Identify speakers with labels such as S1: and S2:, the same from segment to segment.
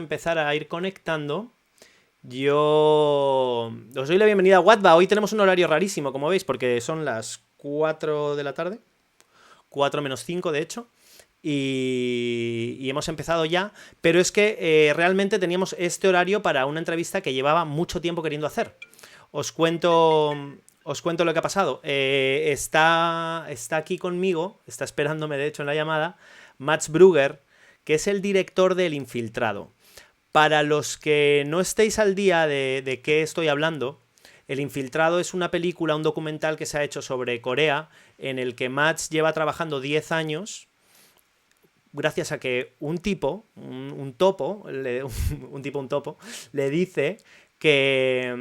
S1: empezar a ir conectando, yo os doy la bienvenida a Watva. Hoy tenemos un horario rarísimo, como veis, porque son las 4 de la tarde, 4 menos 5 de hecho, y hemos empezado ya, pero es que realmente teníamos este horario para una entrevista que llevaba mucho tiempo queriendo hacer. Os cuento lo que ha pasado. Está aquí conmigo, está esperándome de hecho en la llamada, Mads Brügger, que es el director del Infiltrado. Para los que no estéis al día de qué estoy hablando, El Infiltrado es una película, un documental que se ha hecho sobre Corea, en el que Mads lleva trabajando 10 años, gracias a que un topo, le dice que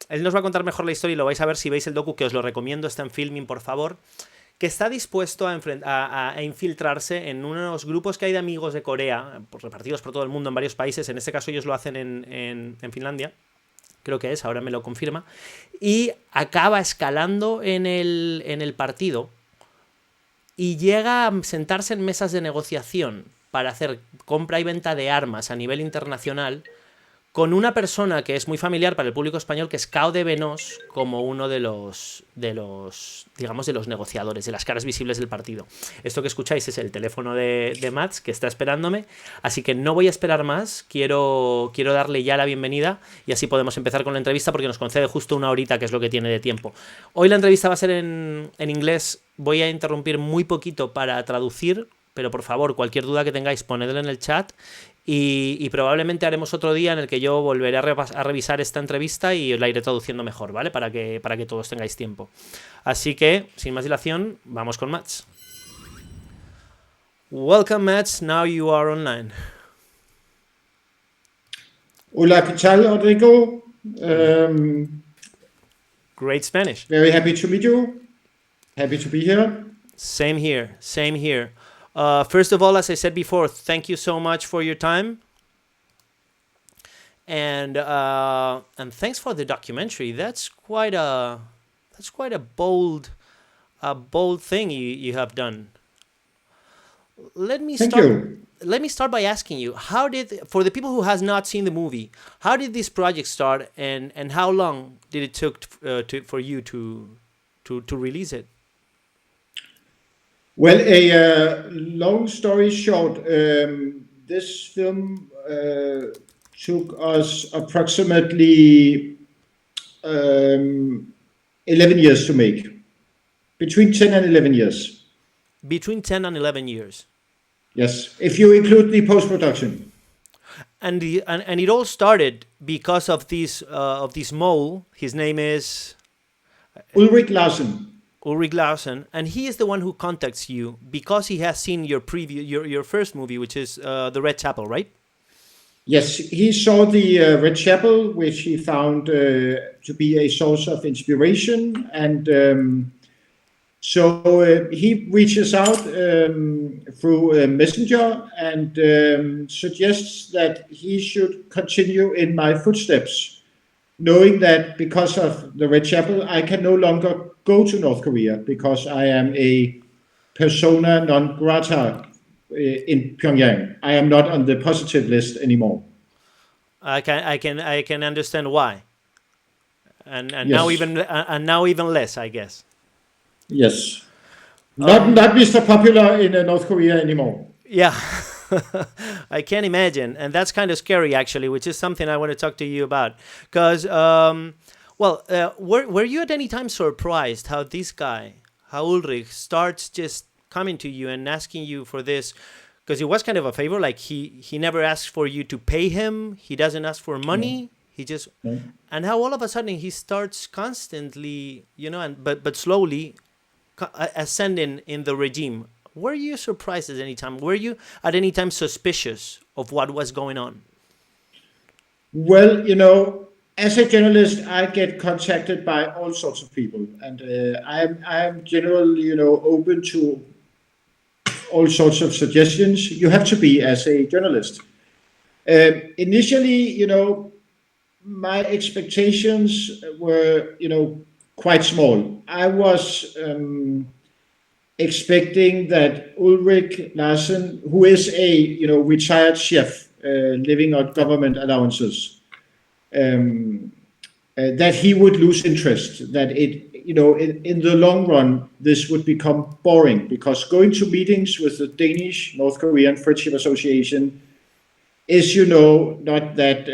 S1: él nos va a contar mejor la historia y lo vais a ver si veis el docu, que os lo recomiendo, está en Filming, por favor, que está dispuesto a infiltrarse en unos grupos que hay de amigos de Corea, repartidos por todo el mundo en varios países. En este caso ellos lo hacen en Finlandia, creo que es, ahora me lo confirma, y acaba escalando en el partido y llega a sentarse en mesas de negociación para hacer compra y venta de armas a nivel internacional con una persona que es muy familiar para el público español, que es Cao de Venós, como uno de los negociadores, de las caras visibles del partido. Esto que escucháis es el teléfono de Mads, que está esperándome, así que no voy a esperar más, quiero darle ya la bienvenida y así podemos empezar con la entrevista, porque nos concede justo una horita, que es lo que tiene de tiempo. Hoy la entrevista va a ser en inglés, voy a interrumpir muy poquito para traducir, pero por favor, cualquier duda que tengáis, ponedla en el chat. Y probablemente haremos otro día en el que yo volveré a revisar esta entrevista y os la iré traduciendo mejor, ¿vale? Para que todos tengáis tiempo. Así que, sin más dilación, vamos con Mads. Welcome, Mads. Now you are online.
S2: Hola, ¿qué tal, Rodrigo?
S1: Great Spanish.
S2: Very happy to meet you. Happy to be here.
S1: Same here. Same here. First of all, as I said before, thank you so much for your time, and thanks for the documentary. That's quite a bold thing you have done. Let me start by asking you, for the people who has not seen the movie, how did this project start, and how long did it took for you to release it?
S2: Well, a long story short, this film took us approximately 11 years to make. Between 10 and 11 years.
S1: Between 10 and 11 years.
S2: Yes, if you include the post-production.
S1: And it all started because of this mole. His name is
S2: Ulrik Larsen.
S1: Ulrik Larsen, and he is the one who contacts you because he has seen your first movie, which is The Red Chapel, right?
S2: Yes, he saw the Red Chapel, which he found to be a source of inspiration, and so he reaches out through Messenger and suggests that he should continue in my footsteps, knowing that because of the Red Chapel, I can no longer go to North Korea because I am a persona non grata in Pyongyang. I am not on the positive list anymore.
S1: I can understand why, and
S2: yes.
S1: now even less, I guess.
S2: Yes, not Mr. Popular in North Korea anymore.
S1: Yeah. I can't imagine, and that's kind of scary actually, which is something I want to talk to you about, because were you at any time surprised how this guy, how Ulrich, starts just coming to you and asking you for this? Because it was kind of a favor, like he never asks for you to pay him, he doesn't ask for money, he just and how all of a sudden he starts constantly, but slowly ascending in the regime. Were you surprised at any time? Were you at any time suspicious of what was going on?
S2: Well, as a journalist, I get contacted by all sorts of people, and I'm generally, open to all sorts of suggestions. You have to be as a journalist. Initially, my expectations were, quite small. I was expecting that Ulrik Larsen, who is a retired chef, living on government allowances, that he would lose interest, that in the long run, this would become boring, because going to meetings with the Danish North Korean Friendship Association is, not that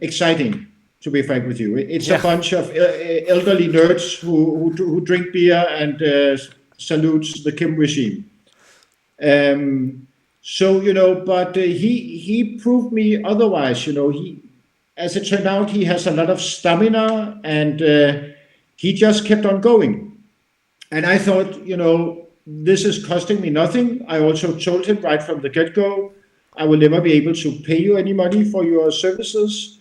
S2: exciting, to be frank with you. It's a bunch of elderly nerds who drink beer and salutes the Kim regime. But he proved me otherwise. He, as it turned out, he has a lot of stamina, and he just kept on going. And I thought, this is costing me nothing. I also told him right from the get-go, I will never be able to pay you any money for your services.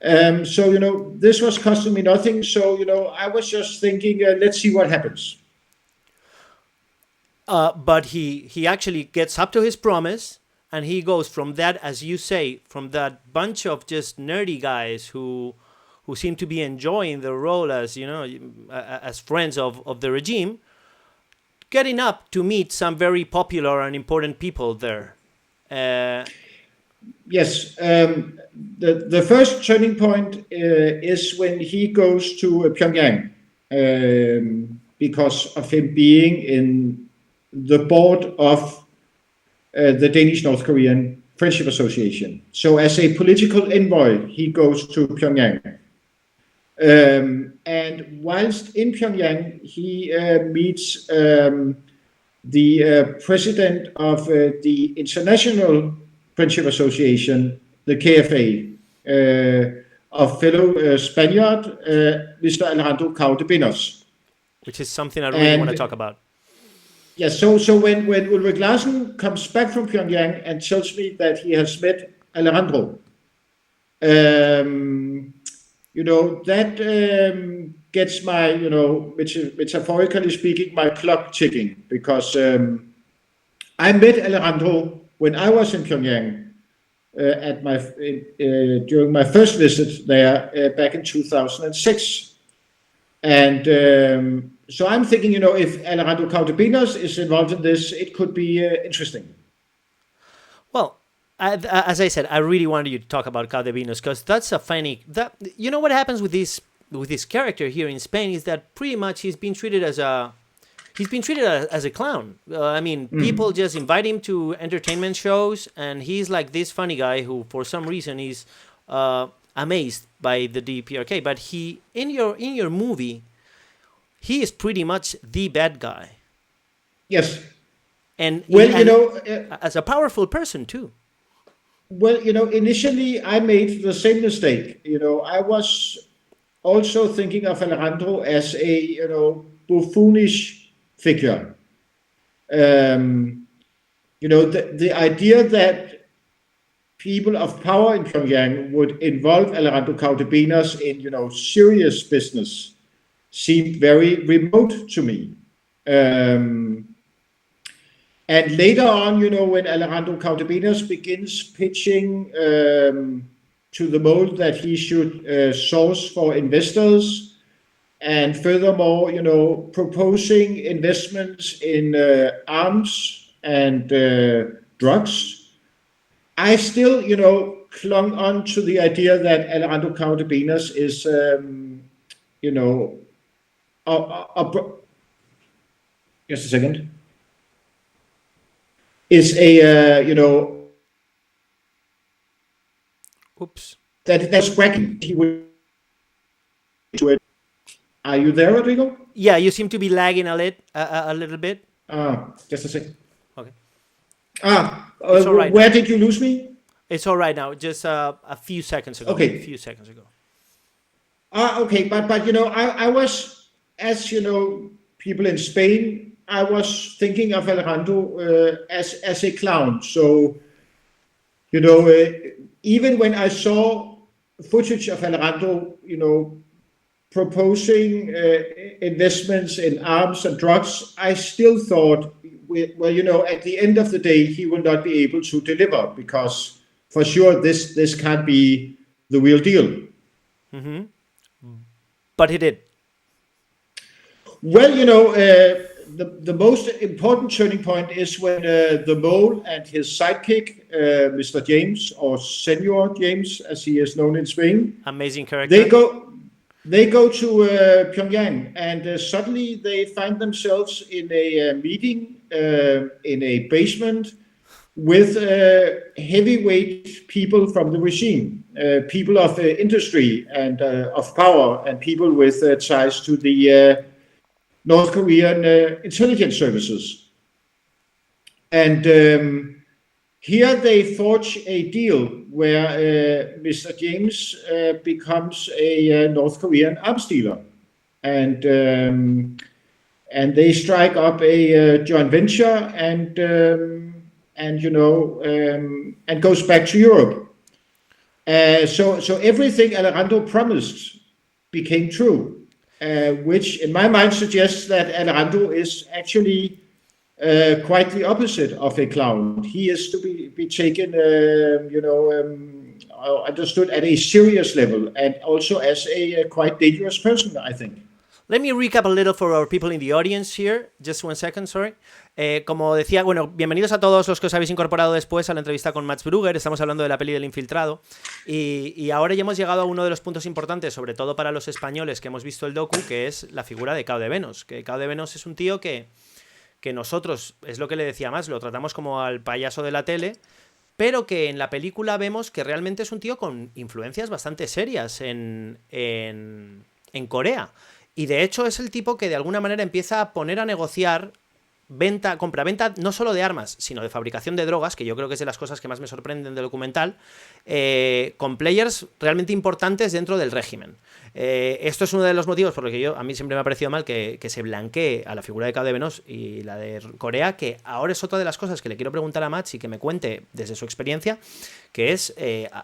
S2: This was costing me nothing. So, I was just thinking, let's see what happens.
S1: But he actually gets up to his promise, and he goes from that, as you say, from that bunch of just nerdy guys who seem to be enjoying the role as, as friends of the regime, getting up to meet some very popular and important people there.
S2: Yes. The first turning point is when he goes to Pyongyang, because of him being in the board of the Danish North Korean Friendship Association. So as a political envoy, he goes to Pyongyang. And whilst in Pyongyang, he meets the president of the International Friendship Association, the KFA, of fellow Spaniard, Mr. Alejandro Caudebenos.
S1: Which is something I really want to talk about.
S2: Yeah, so when Ulrik Larsen comes back from Pyongyang and tells me that he has met Alejandro, that gets my, metaphorically speaking, my clock ticking, because I met Alejandro when I was in Pyongyang during my first visit there back in 2006. And so I'm thinking, if Alejandro Caudebenos is involved in this, it could be interesting.
S1: Well, as I said, I really wanted you to talk about Caudebenos, because that's a funny. What happens with this character here in Spain is that pretty much he's been treated as a clown. People just invite him to entertainment shows, and he's like this funny guy who, for some reason, is amazed by the DPRK. But he, in your movie, he is pretty much the bad guy.
S2: Yes.
S1: And as a powerful person too.
S2: Well, initially I made the same mistake. I was also thinking of Alejandro as a, buffoonish figure. The idea that people of power in Pyongyang would involve Alejandro Caudebenos in, serious business seemed very remote to me. And later on, when Alejandro Caudebenos begins pitching to the mold that he should source for investors, and furthermore, proposing investments in arms and drugs, I still, clung on to the idea that Alejandro Caudebenos is, just a second. Is a,
S1: Oops.
S2: That's bragging. He would do it. Are you there, Rodrigo?
S1: Yeah, you seem to be lagging a little bit.
S2: Just a second.
S1: Okay.
S2: Right where now. Did you lose me?
S1: It's all right now. Just a few seconds ago.
S2: Okay.
S1: A few seconds ago.
S2: Okay, but I was, as people in Spain, I was thinking of Alejandro as a clown. So, even when I saw footage of Alejandro, proposing investments in arms and drugs, I still thought, well, at the end of the day, he will not be able to deliver, because for sure this can't be the real deal.
S1: Mm-hmm. But he did.
S2: Well, the most important turning point is when the mole and his sidekick, Mr. James, or Senor James, as he is known in Spain,
S1: amazing character.
S2: They go to Pyongyang, and suddenly they find themselves in a meeting in a basement with heavyweight people from the regime, people of industry and of power, and people with ties to the North Korean intelligence services. And here they forge a deal where Mr. James becomes a North Korean arms dealer, and they strike up a joint venture, and goes back to Europe. So everything Alejandro promised became true. Which in my mind suggests that Alejandro is actually quite the opposite of a clown. He is to be taken, understood at a serious level, and also as a quite dangerous person, I think.
S1: Let me recap a little for our people in the audience here. Just one second, sorry. Como decía, bueno, bienvenidos a todos los que os habéis incorporado después a la entrevista con Mads Brügger. Estamos hablando de la peli del Infiltrado. Y ahora ya hemos llegado a uno de los puntos importantes, sobre todo para los españoles que hemos visto el docu, que es la figura de Cao de Venus. Que Cao de Venus es un tío que nosotros, es lo que le decía Mads, lo tratamos como al payaso de la tele, pero que en la película vemos que realmente es un tío con influencias bastante serias en Corea. Y de hecho es el tipo que de alguna manera empieza a poner a negociar compra-venta no solo de armas, sino de fabricación de drogas, que yo creo que es de las cosas que más me sorprenden del documental, con players realmente importantes dentro del régimen. Esto es uno de los motivos por los que a mí siempre me ha parecido mal que se blanquee a la figura de Cao de Venus y la de Corea, que ahora es otra de las cosas que le quiero preguntar a Mads y que me cuente desde su experiencia, que es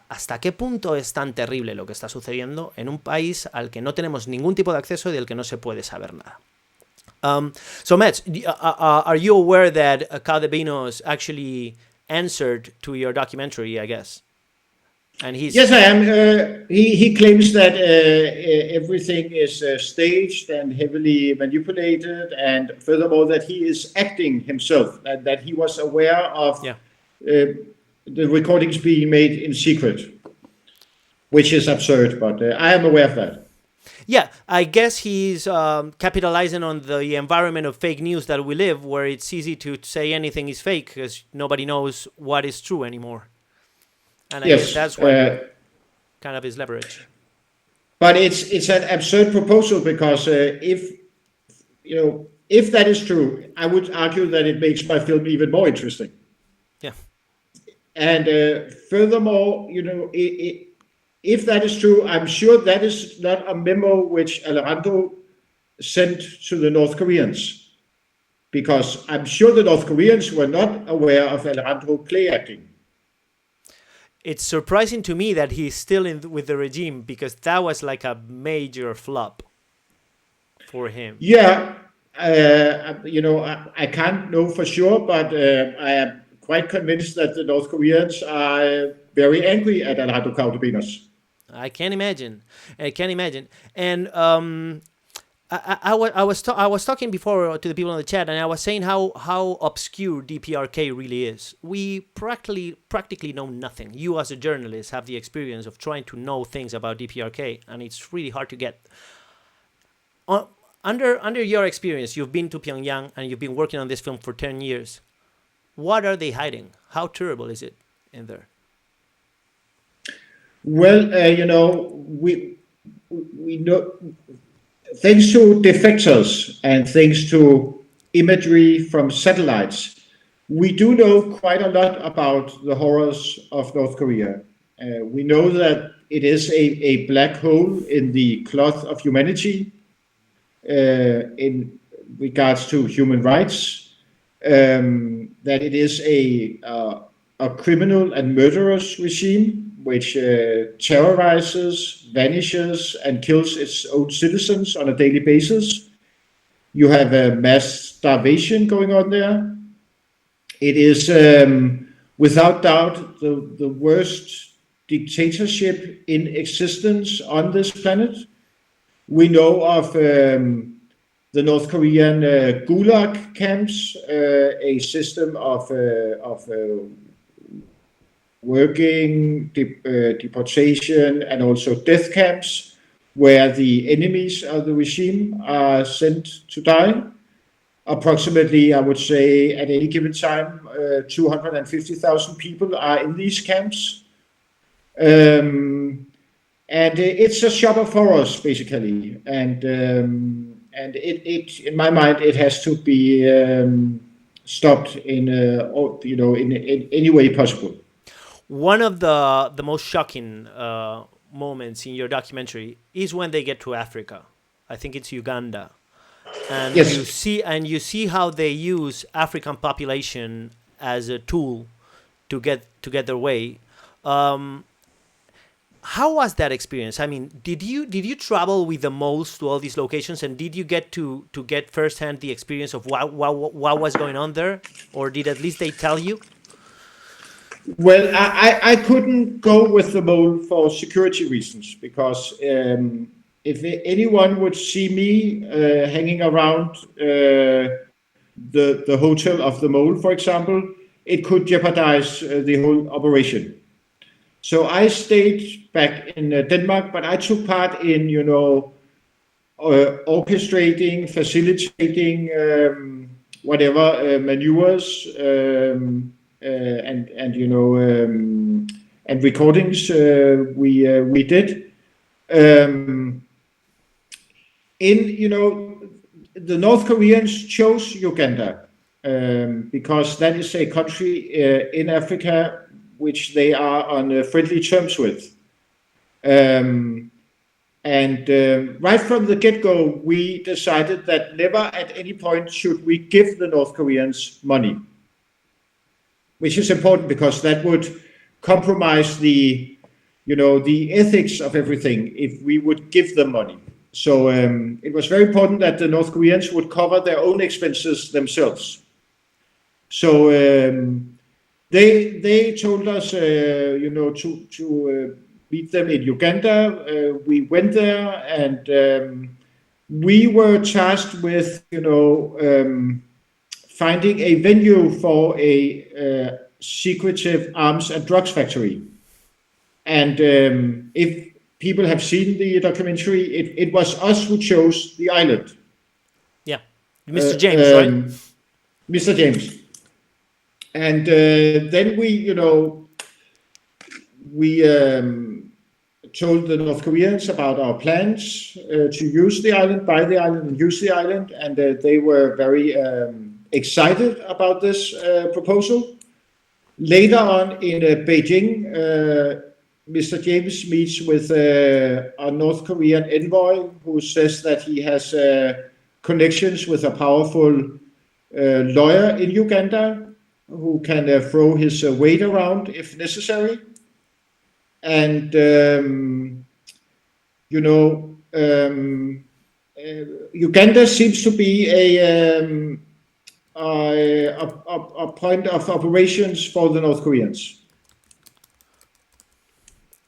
S1: hasta qué punto es tan terrible lo que está sucediendo en un país al que no tenemos ningún tipo de acceso y del que no se puede saber nada. So Mads, are you aware that Cao de Venus actually answered to your documentary, I guess? And
S2: yes, I am. He claims that everything is staged and heavily manipulated, and furthermore that he is acting himself, and that he was aware of the recordings being made in secret, which is absurd, but I am aware of that.
S1: Yeah, I guess he's capitalizing on the environment of fake news that we live, where it's easy to say anything is fake because nobody knows what is true anymore. And I guess that's what kind of his leverage.
S2: But it's an absurd proposal because if that is true, I would argue that it makes my film even more interesting.
S1: Yeah.
S2: And furthermore, if that is true, I'm sure that is not a memo which Alejandro sent to the North Koreans, because I'm sure the North Koreans were not aware of Alejandro play acting.
S1: It's surprising to me that he's still with the regime, because that was like a major flop for him.
S2: Yeah, I can't know for sure, but I am quite convinced that the North Koreans are very angry at Alejandro Cao de Venus.
S1: I can imagine. And I was talking before to the people in the chat, and I was saying how obscure DPRK really is. We practically know nothing. You as a journalist have the experience of trying to know things about DPRK, and it's really hard to get. Under your experience, you've been to Pyongyang and you've been working on this film for 10 years. What are they hiding? How terrible is it in there?
S2: Well, we know, thanks to defectors and thanks to imagery from satellites, we do know quite a lot about the horrors of North Korea. We know that it is a black hole in the cloth of humanity in regards to human rights, that it is a criminal and murderous regime which terrorizes, vanishes, and kills its own citizens on a daily basis. You have a mass starvation going on there. It is, without doubt, the worst dictatorship in existence on this planet. We know of the North Korean Gulag camps, a system of working, deportation, and also death camps, where the enemies of the regime are sent to die. Approximately, I would say, at any given time, 250,000 people are in these camps. And it's a shop of horrors, basically. And it, in my mind, it has to be stopped in any way possible.
S1: One of the most shocking moments in your documentary is when they get to Africa. I think it's Uganda. And
S2: Yes.
S1: you see how they use African population as a tool to get their way. How was that experience? I mean, did you travel with the moles to all these locations, and did you get to get firsthand the experience of what was going on there, or did at least they tell you?
S2: Well, I couldn't go with the mole for security reasons, because if anyone would see me hanging around the hotel of the mole, for example, it could jeopardize the whole operation. So I stayed back in Denmark, but I took part in, orchestrating, facilitating, whatever maneuvers and recordings we did. The North Koreans chose Uganda because that is a country in Africa which they are on friendly terms with. And right from the get-go, we decided that never at any point should we give the North Koreans money, which is important because that would compromise the ethics of everything if we would give them money. So it was very important that the North Koreans would cover their own expenses themselves. So they told us, to meet them in Uganda. We went there, and we were tasked with, finding a venue for a secretive arms and drugs factory. And if people have seen the documentary, it was us who chose the island.
S1: Yeah, Mr. James, right?
S2: Mr. James. And then we told the North Koreans about our plans to use the island, buy the island, and use the island, and they were very excited about this proposal. Later on in Beijing, Mr. James meets with a North Korean envoy who says that he has connections with a powerful lawyer in Uganda who can throw his weight around if necessary. And, Uganda seems to be a point of operations for the North Koreans.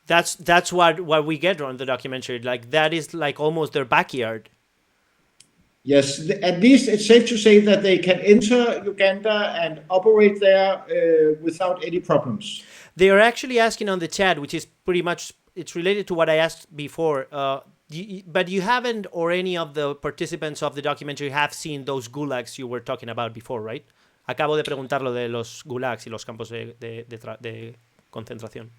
S1: That's what we get on the documentary. Like, that is like almost their backyard.
S2: Yes, at least it's safe to say that they can enter Uganda and operate there without any problems.
S1: They are actually asking on the chat, which is pretty much, it's related to what I asked before, but you haven't, or any of the participants of the documentary have seen those gulags you were talking about before, right? Acabo de preguntar lo de los gulags y los campos de concentración.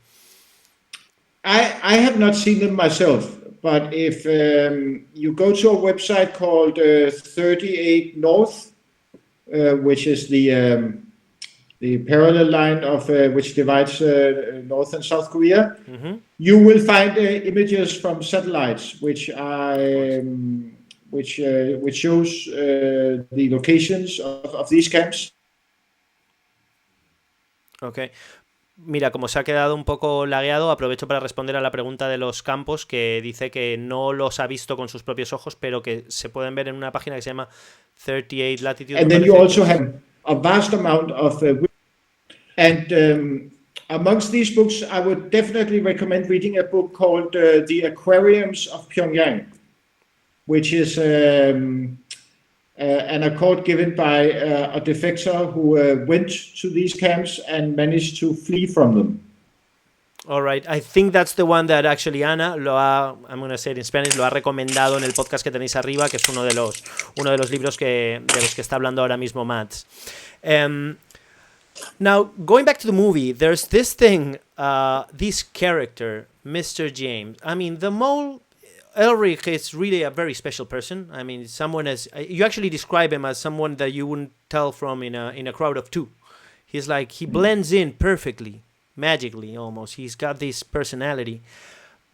S2: I have not seen them myself, but if you go to a website called 38 North, which is the parallel line of which divides North and South Korea, you will find images from satellites, which shows the locations of these camps.
S1: Okay. Mira, como se ha quedado un poco lagueado, aprovecho para responder a la pregunta de los campos, que dice que no los ha visto con sus propios ojos, pero que se pueden ver en una página que se llama 38 Latitude.
S2: And then you also have a vast amount of amongst these books, I would definitely recommend reading a book called The Aquariums of Pyongyang, which is and a quote given by a defector who went to these camps and managed to flee from them.
S1: All right. I think that's the one that actually Ana I'm going to say it in Spanish, lo ha recomendado en el podcast que tenéis arriba, que es uno de los libros de los que está hablando ahora mismo Mads. Now, going back to the movie, there's this thing, this character, Mr. James. I mean, the mole, Elric is really a very special person. I mean, you actually describe him as someone that you wouldn't tell from in a crowd of two. He's like, he blends in perfectly, magically almost. He's got this personality.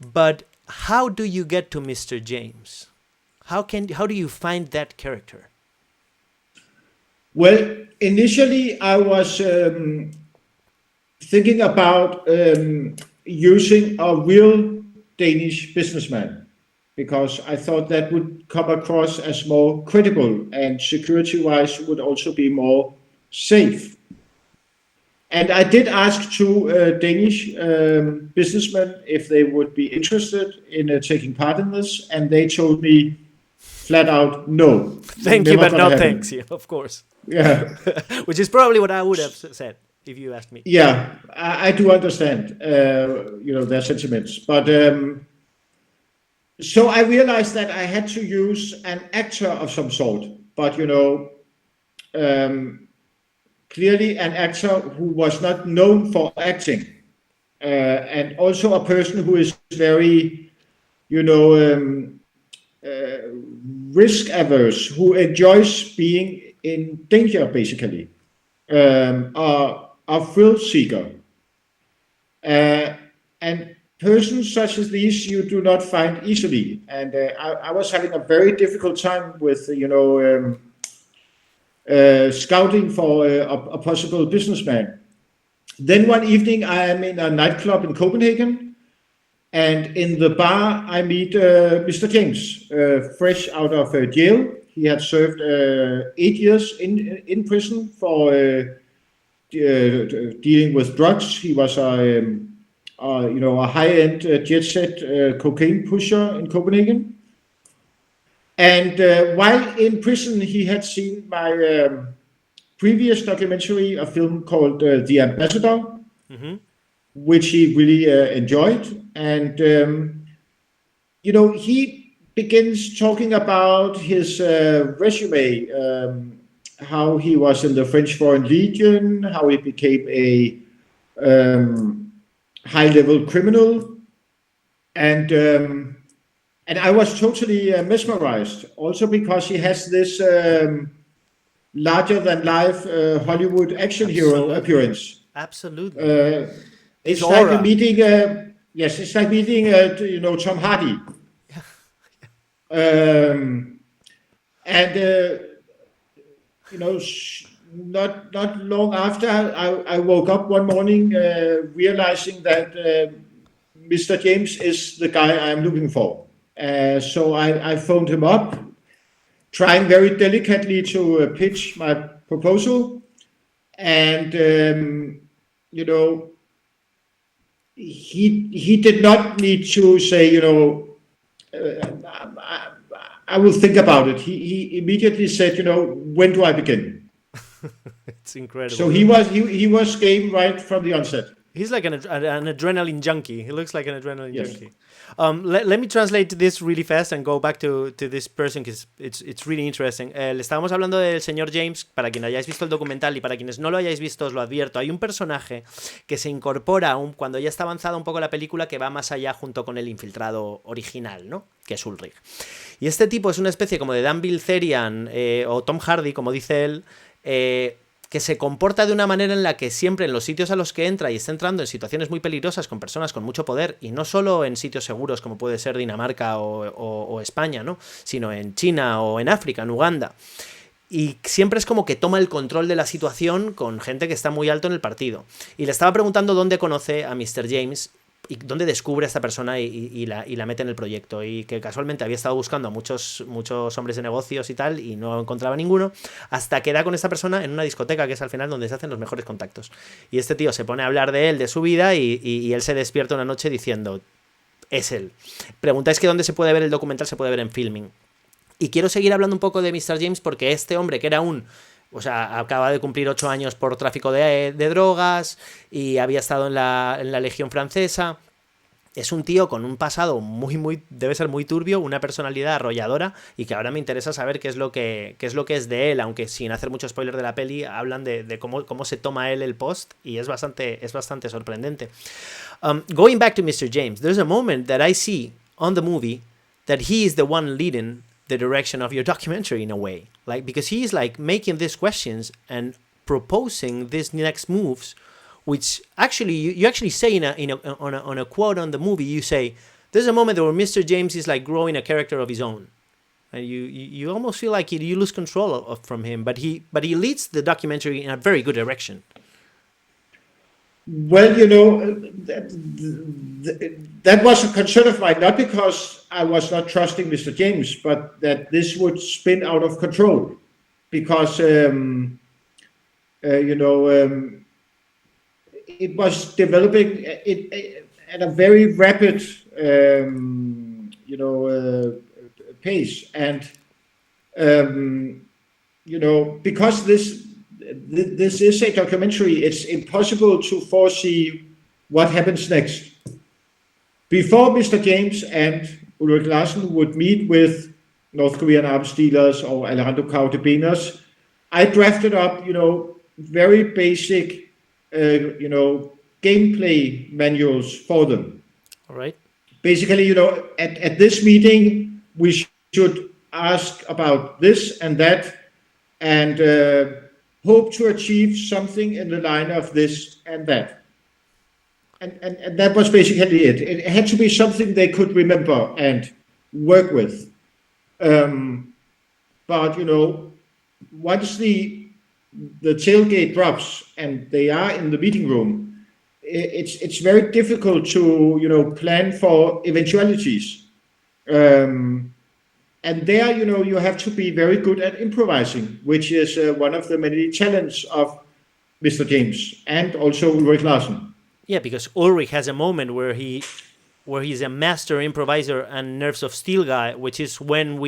S1: But how do you get to Mr. James? How do you find that character?
S2: Well, initially I was thinking about using a real Danish businessman, because I thought that would come across as more credible and security-wise would also be more safe. And I did ask two Danish businessmen if they would be interested in taking part in this, and they told me flat out, no.
S1: Thank you, but no thanks. Yeah, of course.
S2: Yeah.
S1: Which is probably what I would have said if you asked me.
S2: Yeah, I do understand, their sentiments. But so I realized that I had to use an actor of some sort, but, clearly an actor who was not known for acting, and also a person who is very, risk averse, who enjoys being in danger, basically, a thrill seeker. And persons such as these you do not find easily. And I was having a very difficult time with, scouting for a possible businessman. Then one evening I am in a nightclub in Copenhagen, and in the bar I meet Mr. James, fresh out of jail. He had served 8 years in prison for dealing with drugs. He was a high-end jet-set cocaine pusher in Copenhagen. And while in prison, he had seen my previous documentary, a film called The Ambassador, which he really enjoyed. And, he begins talking about his resume, how he was in the French Foreign Legion, how he became a high-level criminal. And I was totally mesmerized, also because he has this larger-than-life Hollywood action hero appearance.
S1: Absolutely.
S2: It's like meeting, it's like meeting, Tom Hardy. Not long after, I woke up one morning realizing that Mr. James is the guy I'm looking for. So I phoned him up, trying very delicately to pitch my proposal. And, he did not need to say, I will think about it. He immediately said, when do I begin?
S1: It's incredible.
S2: So he was game right from the onset.
S1: He's like an adrenaline junkie. He looks like an adrenaline junkie. Let me translate this really fast and go back to this person, because it's really interesting. Le estábamos hablando del señor James. Para quien hayáis visto el documental y para quienes no lo hayáis visto, os lo advierto. Hay un personaje que se incorpora cuando ya está avanzada un poco la película, que va más allá junto con el infiltrado original, ¿no? Que es Ulrich. Y este tipo es una especie como de Dan Bilzerian o Tom Hardy, como dice él, que se comporta de una manera en la que siempre en los sitios a los que entra y está entrando en situaciones muy peligrosas con personas con mucho poder, y no solo en sitios seguros como puede ser Dinamarca o España, ¿no? Sino en China o en África, en Uganda. Y siempre es como que toma el control de la situación con gente que está muy alto en el partido. Y le estaba preguntando dónde conoce a Mr. James y dónde descubre a esta persona y la mete en el proyecto, y que casualmente había estado buscando a muchos hombres de negocios y tal, y no encontraba ninguno, hasta que da con esta persona en una discoteca, que es al final donde se hacen los mejores contactos. Y este tío se pone a hablar de él, de su vida, y él se despierta una noche diciendo, es él. Preguntáis que dónde se puede ver el documental. Se puede ver en Filming. Y quiero seguir hablando un poco de Mr. James porque este hombre que era o sea, acaba de cumplir 8 años por tráfico de drogas y había estado en la Legión Francesa. Es un tío con un pasado debe ser muy turbio, una personalidad arrolladora, y que ahora me interesa saber qué es lo que es de él, aunque sin hacer mucho spoiler de la peli, hablan de cómo se toma él el post, y es bastante sorprendente. Going back to Mr. James, there's a moment that I see on the movie that he is the one leading the direction of your documentary in a way, like, because he's like making these questions and proposing these next moves, which actually you actually say on a quote on the movie. You say there's a moment where Mr. James is like growing a character of his own, and you almost feel like you lose control from him, but he leads the documentary in a very good direction.
S2: Well, that was a concern of mine, not because I was not trusting Mr. James, but that this would spin out of control, because it was developing at a very rapid, pace, and because this is a documentary, it's impossible to foresee what happens next. Before Mr. James and Ulrik Larsen would meet with North Korean arms dealers or Alejandro Cautebenas, I drafted up, very basic, gameplay manuals for them.
S1: All right.
S2: Basically, at this meeting, we should ask about this and that, and hope to achieve something in the line of this and that. And that was basically it. It had to be something they could remember and work with. But, once the tailgate drops and they are in the meeting room, it's very difficult to plan for eventualities. And there, you have to be very good at improvising, which is one of the many challenges of Mr. James and also Ulrik Larsen.
S1: Yeah, because Ulrich has a moment where he's a master improviser and nerves of steel guy, which is when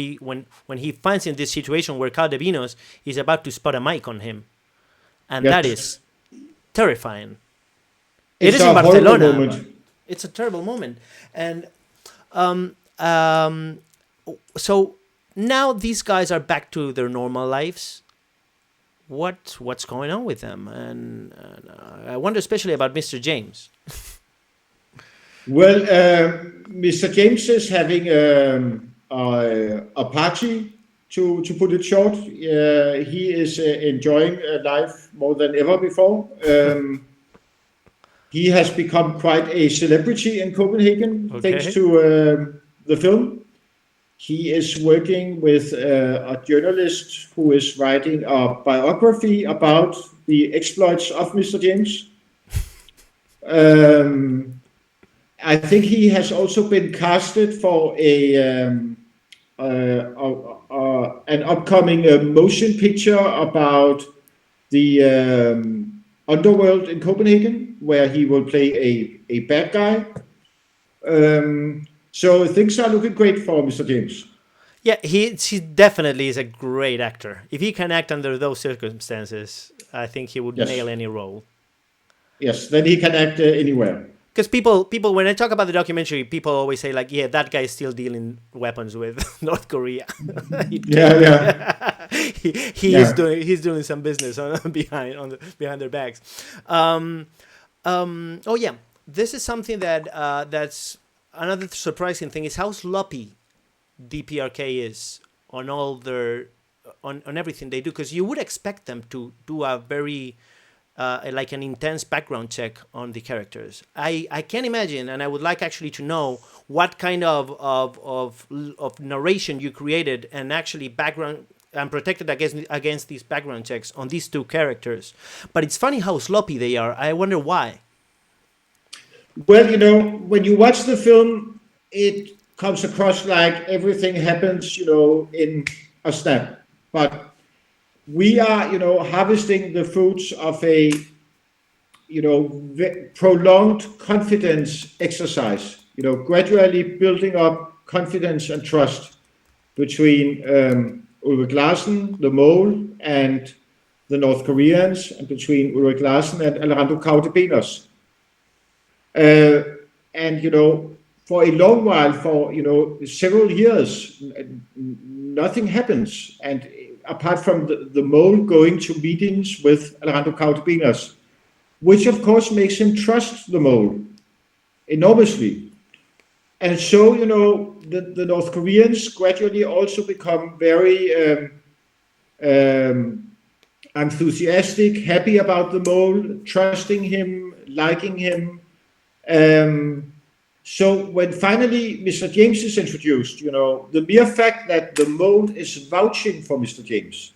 S1: he finds in this situation where Caldevinos is about to spot a mic on him, and
S2: Yes.
S1: that is terrifying.
S2: It's
S1: It is
S2: a
S1: in Barcelona.
S2: horrible moment.
S1: It's a terrible moment, and so now these guys are back to their normal lives. What's going on with them? And I wonder especially about Mr. James.
S2: Well, Mr. James is having a party, to put it short. He is enjoying life more than ever before. He has become quite a celebrity in Copenhagen, thanks to the film. He is working with a journalist who is writing a biography about the exploits of Mr. James. I think he has also been casted for an upcoming motion picture about the underworld in Copenhagen, where he will play a bad guy. So things are looking great for Mr. James.
S1: Yeah, he definitely is a great actor. If he can act under those circumstances, I think he would nail any role.
S2: Yes, then he can act anywhere.
S1: Because people, when I talk about the documentary, people always say like, yeah, that guy is still dealing weapons with North Korea.
S2: Yeah.
S1: He's doing some business behind their backs. Oh yeah, this is something that's another surprising thing is how sloppy DPRK is on all their on everything they do, because you would expect them to do a very like an intense background check on the characters. I can't imagine, and I would like actually to know what kind of narration you created and actually background and protected against these background checks on these two characters. But it's funny how sloppy they are. I wonder why.
S2: Well, when you watch the film, it comes across like everything happens, in a snap. But we are, harvesting the fruits of a, prolonged confidence exercise, gradually building up confidence and trust. between Ulrik Larsen, the mole, and the North Koreans, and between Ulrik Larsen and Alejandro Cautebenos. And, you know, for a long while, for, you know, several years, nothing happens. And apart from the mole going to meetings with Alejandro Cautebenos, which of course makes him trust the mole enormously. And so, you know, the North Koreans gradually also become very enthusiastic, happy about the mole, trusting him, liking him. So when finally Mr. James is introduced, you know, the mere fact that the mole is vouching for Mr. James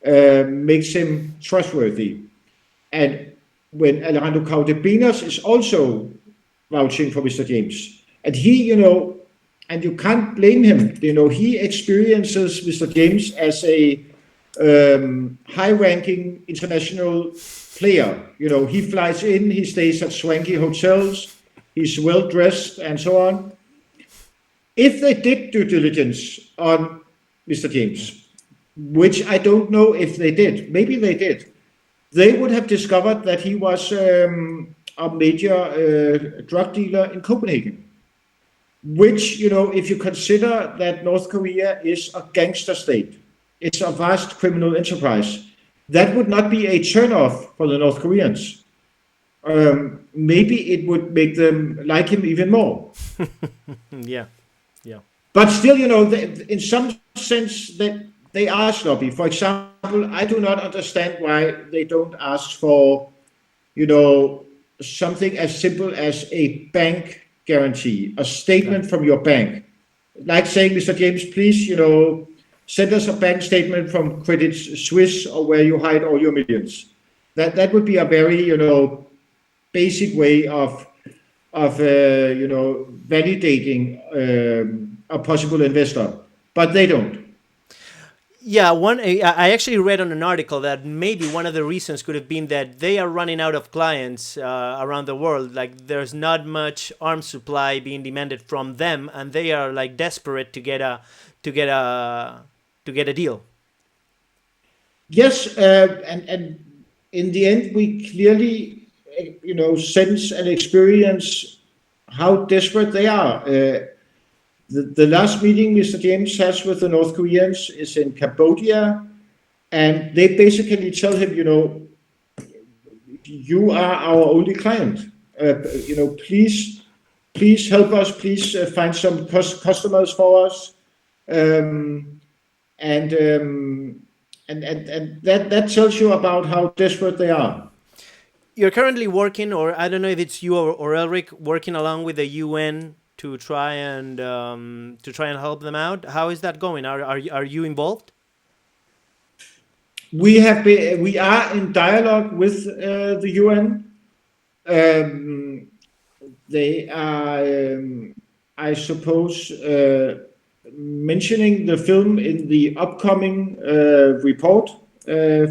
S2: makes him trustworthy. And when Alejandro Cautebenos is also vouching for Mr. James, and he, you know, and you can't blame him, you know, he experiences Mr. James as a high-ranking international player. You know, he flies in, he stays at swanky hotels, he's well-dressed, and so on. If they did due diligence on Mr. James, which I don't know if they did, maybe they did, they would have discovered that he was a major drug dealer in Copenhagen. Which, you know, if you consider that North Korea is a gangster state, it's a vast criminal enterprise, that would not be a turn-off for the North Koreans. Maybe it would make them like him even more.
S1: Yeah.
S2: But still, you know, in some sense, that they are sloppy. For example, I do not understand why they don't ask for, you know, something as simple as a bank guarantee, a statement from your bank. Like saying, Mr. James, please, you know, send us a bank statement from Credit Suisse or where you hide all your millions. That would be a very, you know, basic way of you know, validating a possible investor. But they don't.
S1: Yeah, I actually read on an article that maybe one of the reasons could have been that they are running out of clients around the world. Like, there's not much arms supply being demanded from them, and they are like desperate to get a deal. Yes,
S2: and in the end, we clearly, you know, sense and experience how desperate they are. The last meeting Mr. James has with the North Koreans is in Cambodia, and they basically tell him, you know, you are our only client. You know, please help us. Please find some customers for us. And that tells you about how desperate they are.
S1: You're currently working, or I don't know if it's you or Elric, working along with the UN to try and help them out. How is that going? Are you involved?
S2: We are in dialogue with the UN. They are, I suppose, mentioning the film in the upcoming report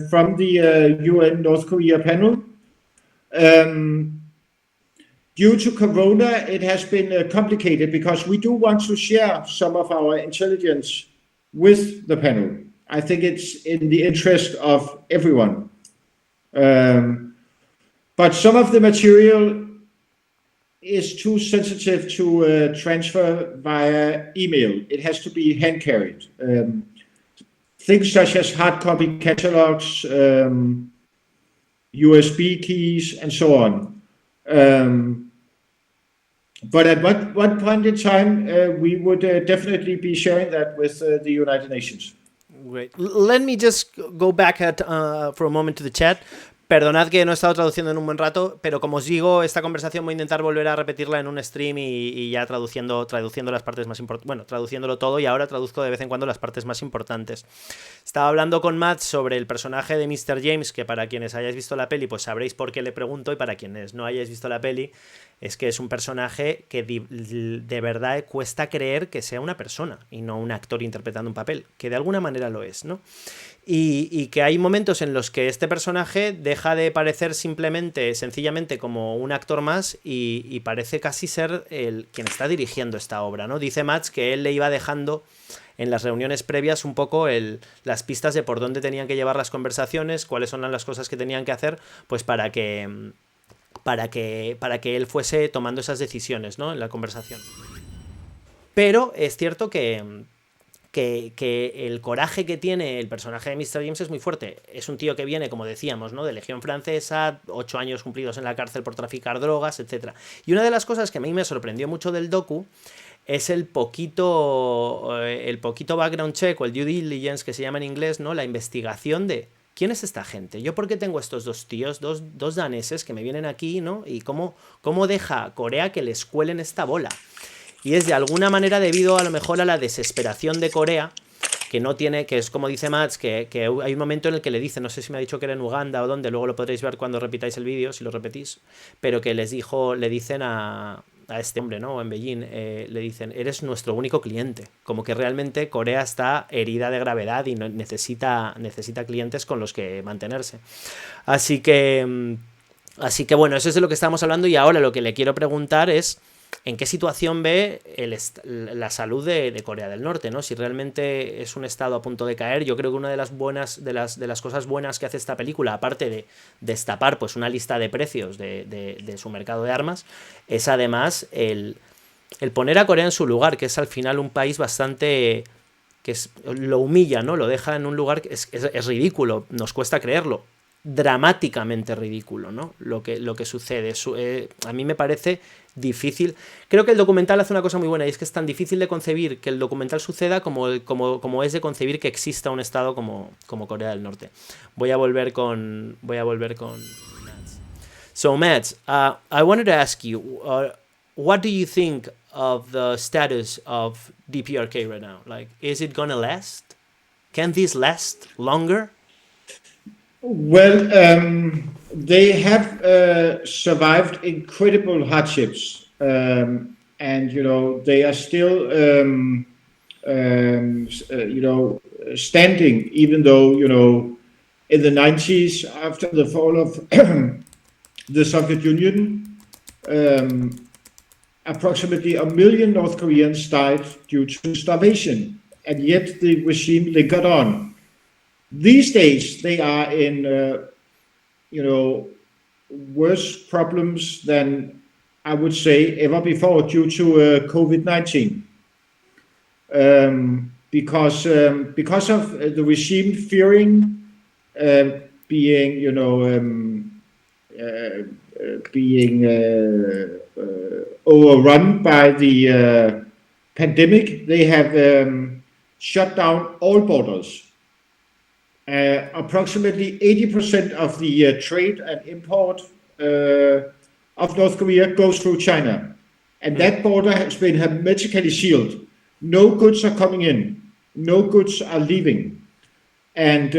S2: from the UN North Korea panel. Due to Corona, it has been complicated because we do want to share some of our intelligence with the panel. I think it's in the interest of everyone. But some of the material is too sensitive to transfer via email. It has to be hand carried. Things such as hard copy catalogs, USB keys, and so on. But at one point in time, we would definitely be sharing that with the United Nations.
S1: Great. Let me just go back for a moment to the chat. Perdonad que no he estado traduciendo en un buen rato, pero como os digo, esta conversación voy a intentar volver a repetirla en un stream y ya traduciendo las partes más importantes. Bueno, traduciéndolo todo, y ahora traduzco de vez en cuando las partes más importantes. Estaba hablando con Mads sobre el personaje de Mr. James, que para quienes hayáis visto la peli, pues sabréis por qué le pregunto, y para quienes no hayáis visto la peli, es que es un personaje que de verdad cuesta creer que sea una persona y no un actor interpretando un papel, que de alguna manera lo es, ¿no? Y que hay momentos en los que este personaje deja de parecer sencillamente como un actor más y parece casi ser quien está dirigiendo esta obra, ¿no? Dice Mads que él le iba dejando en las reuniones previas un poco las pistas de por dónde tenían que llevar las conversaciones, cuáles son las cosas que tenían que hacer, pues para que él fuese tomando esas decisiones, ¿no? En la conversación. Pero es cierto que el coraje que tiene el personaje de Mr. James es muy fuerte. Es un tío que viene, como decíamos, ¿no? De Legión Francesa, 8 años cumplidos en la cárcel por traficar drogas, etc. Y una de las cosas que a mí me sorprendió mucho del docu es el poquito background check o el due diligence que se llama en inglés, ¿no? La investigación de ¿quién es esta gente? ¿Yo por qué tengo estos dos tíos, dos daneses que me vienen aquí, ¿no? Y cómo deja Corea que les cuelen esta bola. Y es de alguna manera debido a lo mejor a la desesperación de Corea, que no tiene, que es como dice Mads, que hay un momento en el que le dice, no sé si me ha dicho que era en Uganda o dónde, luego lo podréis ver cuando repitáis el vídeo, si lo repetís, pero que le dicen a este hombre, ¿no? En Beijing, le dicen, eres nuestro único cliente. Como que realmente Corea está herida de gravedad y necesita clientes con los que mantenerse. Así que bueno, eso es de lo que estamos hablando y ahora lo que le quiero preguntar es ¿en qué situación ve la salud de Corea del Norte, ¿no? Si realmente es un estado a punto de caer. Yo creo que una de las cosas buenas que hace esta película, aparte de destapar pues una lista de precios de su mercado de armas, es además el poner a Corea en su lugar, que es al final un país bastante lo humilla, ¿no? Lo deja en un lugar que es ridículo, nos cuesta creerlo, dramáticamente ridículo, ¿no? Lo que sucede. A mí me parece difícil. Creo que el documental hace una cosa muy buena y es que es tan difícil de concebir que el documental suceda como es de concebir que exista un estado como Corea del Norte. Voy a volver con Mads. So Mads, I wanted to ask you, what do you think of the status of DPRK right now? Like, is it gonna last? Can this last longer?
S2: Well, they have survived incredible hardships, and they are still, standing. Even though in the 90s, after the fall of the Soviet Union, approximately 1 million North Koreans died due to starvation, and yet the regime lingered on. These days, they are in, worse problems than I would say ever before due to COVID-19, because of the regime fearing being, overrun by the pandemic. They have shut down all borders. Approximately 80% of the trade and import of North Korea goes through China. And that border has been hermetically sealed. No goods are coming in. No goods are leaving. And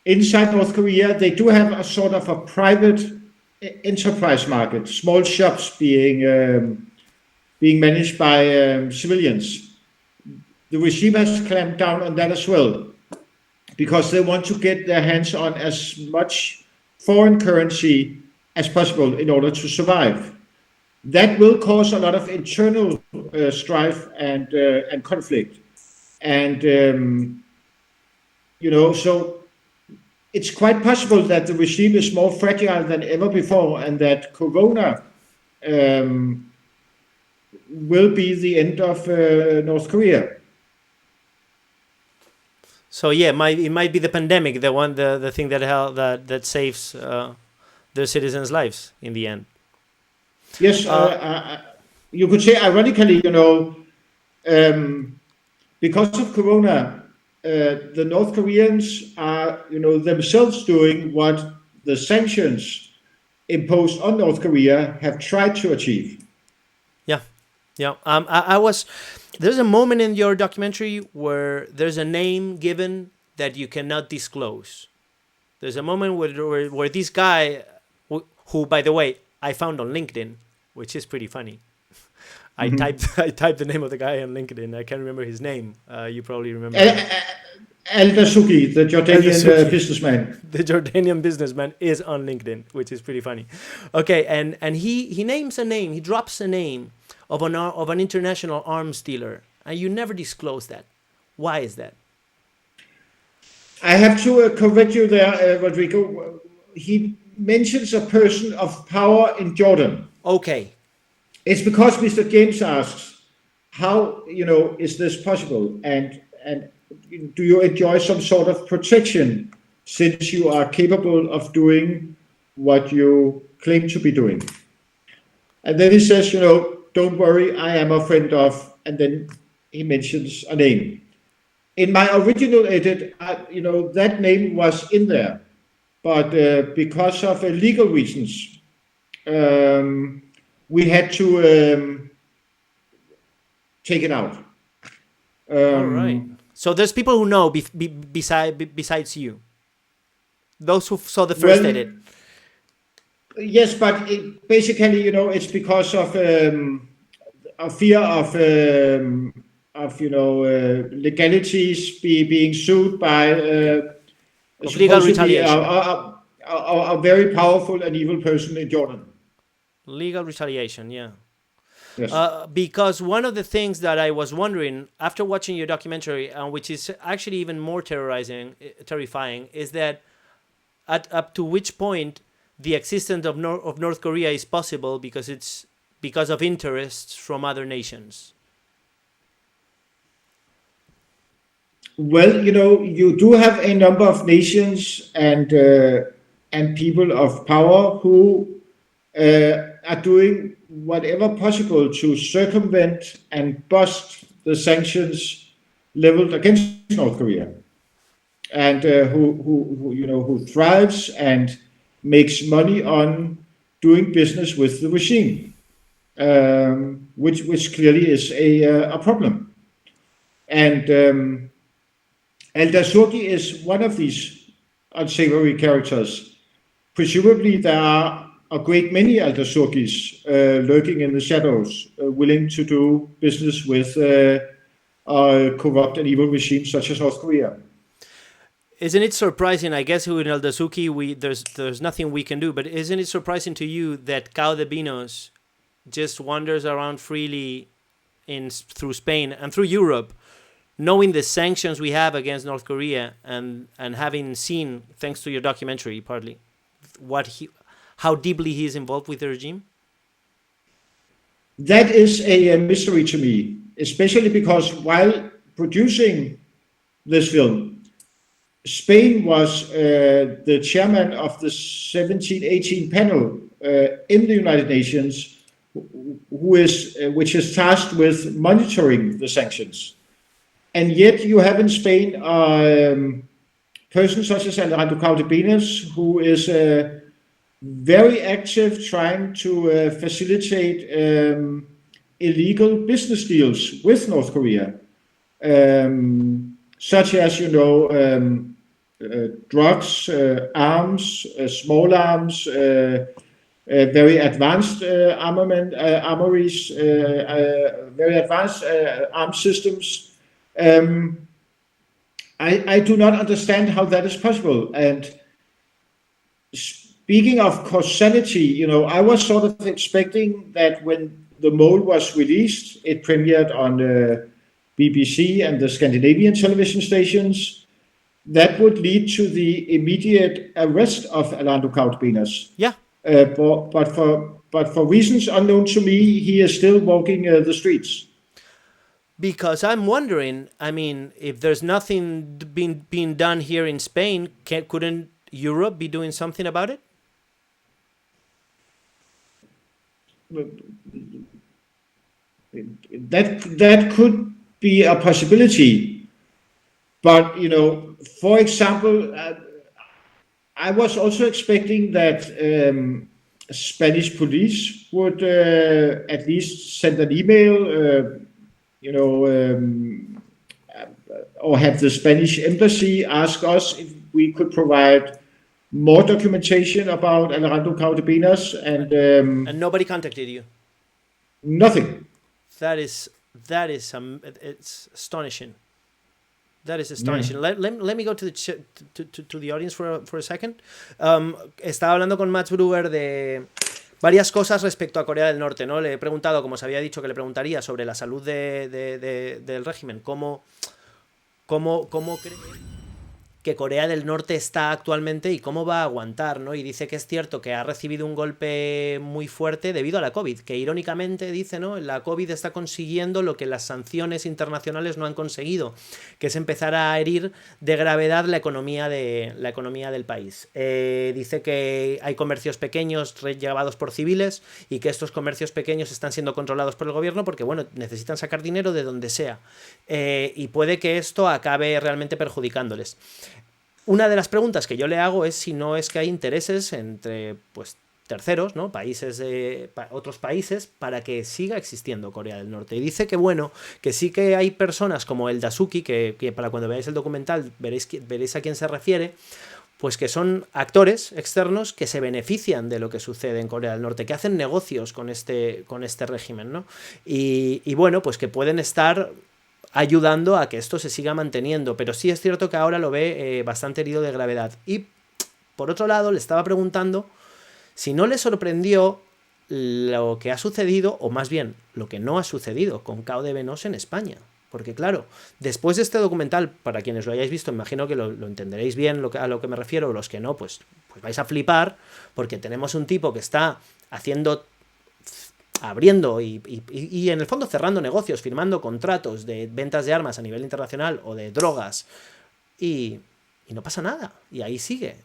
S2: inside North Korea, they do have a sort of a private enterprise market, small shops being managed by civilians. The regime has clamped down on that as well, because they want to get their hands on as much foreign currency as possible in order to survive. That will cause a lot of internal strife and conflict. And, so it's quite possible that the regime is more fragile than ever before, and that Corona will be the end of North Korea.
S1: So yeah, it might be the pandemic, the thing that saves their citizens' lives in the end.
S2: Yes, you could say ironically, because of Corona, the North Koreans are, themselves doing what the sanctions imposed on North Korea have tried to achieve.
S1: Yeah. There's a moment in your documentary where there's a name given that you cannot disclose. There's a moment where this guy, who, by the way, I found on LinkedIn, which is pretty funny. I typed the name of the guy on LinkedIn. I can't remember his name. You probably remember.
S2: Al-Dasuki, the Jordanian businessman.
S1: The Jordanian businessman is on LinkedIn, which is pretty funny. Okay, and he names a name. He drops a name of an international arms dealer, and you never disclose that. Why is that?
S2: I have to correct you there, Rodrigo. He mentions a person of power in Jordan.
S1: Okay.
S2: It's because Mr. James asks, how is this possible, and do you enjoy some sort of protection since you are capable of doing what you claim to be doing? And then he says, don't worry, I am a friend of, and then he mentions a name. In my original edit, that name was in there, but because of legal reasons, we had to take it out.
S1: All right. So there's people who know besides you. Those who saw the first edit.
S2: Yes, but basically, it's because of a fear of legalities being sued by
S1: legal retaliation.
S2: A very powerful and evil person in Jordan.
S1: Legal retaliation, yeah.
S2: Yes.
S1: Because one of the things that I was wondering after watching your documentary, which is actually even more terrifying, is that up to which point the existence of North Korea is possible because of interests from other nations.
S2: Well, you do have a number of nations and people of power who are doing whatever possible to circumvent and bust the sanctions leveled against North Korea, and who thrives and makes money on doing business with the regime, which clearly is a problem. And Al-Dasuki is one of these unsavory characters. Presumably there are a great many Al-Dasukis lurking in the shadows, willing to do business with corrupt and evil regimes such as North Korea.
S1: Isn't it surprising? I guess with Al-Dasuki, there's nothing we can do. But isn't it surprising to you that Cao de Pinos just wanders around freely through Spain and through Europe, knowing the sanctions we have against North Korea, and having seen, thanks to your documentary, partly, how deeply he is involved with the regime?
S2: That is a mystery to me, especially because while producing this film, Spain was the chairman of the 1718 panel in the United Nations, which is tasked with monitoring the sanctions. And yet you have in Spain persons such as Alejandro Cao de Pinos, who is very active trying to facilitate illegal business deals with North Korea, such as, drugs, arms, small arms, very advanced armories, very advanced arms systems. I do not understand how that is possible. And speaking of causality, I was sort of expecting that when The Mole was released, it premiered on BBC and the Scandinavian television stations. That would lead to the immediate arrest of Alejandro Cao de Pinos.
S1: Yeah.
S2: But for reasons unknown to me, he is still walking the streets.
S1: Because I'm wondering, if there's nothing being done here in Spain, couldn't Europe be doing something about it?
S2: That could be a possibility. But, for example, I was also expecting that Spanish police would at least send an email, or have the Spanish embassy ask us if we could provide more documentation about Alejandro Cao de Pinos, and
S1: nobody contacted you.
S2: Nothing.
S1: That is it's astonishing. That is astonishing. Yeah. Let me go to the audience for a second. Estaba hablando con Mads Brügger varias cosas respecto a Corea del Norte, ¿no? Le he preguntado, como os había dicho que le preguntaría, sobre la salud del régimen, cómo cree que Corea del Norte está actualmente y cómo va a aguantar, ¿no? Y dice que es cierto que ha recibido un golpe muy fuerte debido a la COVID, que irónicamente dice, ¿no? La COVID está consiguiendo lo que las sanciones internacionales no han conseguido, que es empezar a herir de gravedad la economía del país. Dice que hay comercios pequeños llevados por civiles y que estos comercios pequeños están siendo controlados por el gobierno porque, bueno, necesitan sacar dinero de donde sea. Y puede que esto acabe realmente perjudicándoles. Una de las preguntas que yo le hago es si no es que hay intereses entre, pues, terceros, ¿no? Otros países, para que siga existiendo Corea del Norte. Y dice que, bueno, que sí que hay personas como el Dasuki, que para cuando veáis el documental veréis a quién se refiere, pues que son actores externos que se benefician de lo que sucede en Corea del Norte, que hacen negocios con este régimen, ¿no? Y bueno, pues que pueden estar ayudando a que esto se siga manteniendo, pero sí es cierto que ahora lo ve bastante herido de gravedad. Y por otro lado le estaba preguntando si no le sorprendió lo que ha sucedido, o más bien lo que no ha sucedido con Cao de Venos en España. Porque claro, después de este documental, para quienes lo hayáis visto, imagino que lo entenderéis bien a lo que me refiero, los que no, pues vais a flipar, porque tenemos un tipo que está abriendo y en el fondo cerrando negocios, firmando contratos de ventas de armas a nivel internacional o de drogas y no pasa nada, y ahí sigue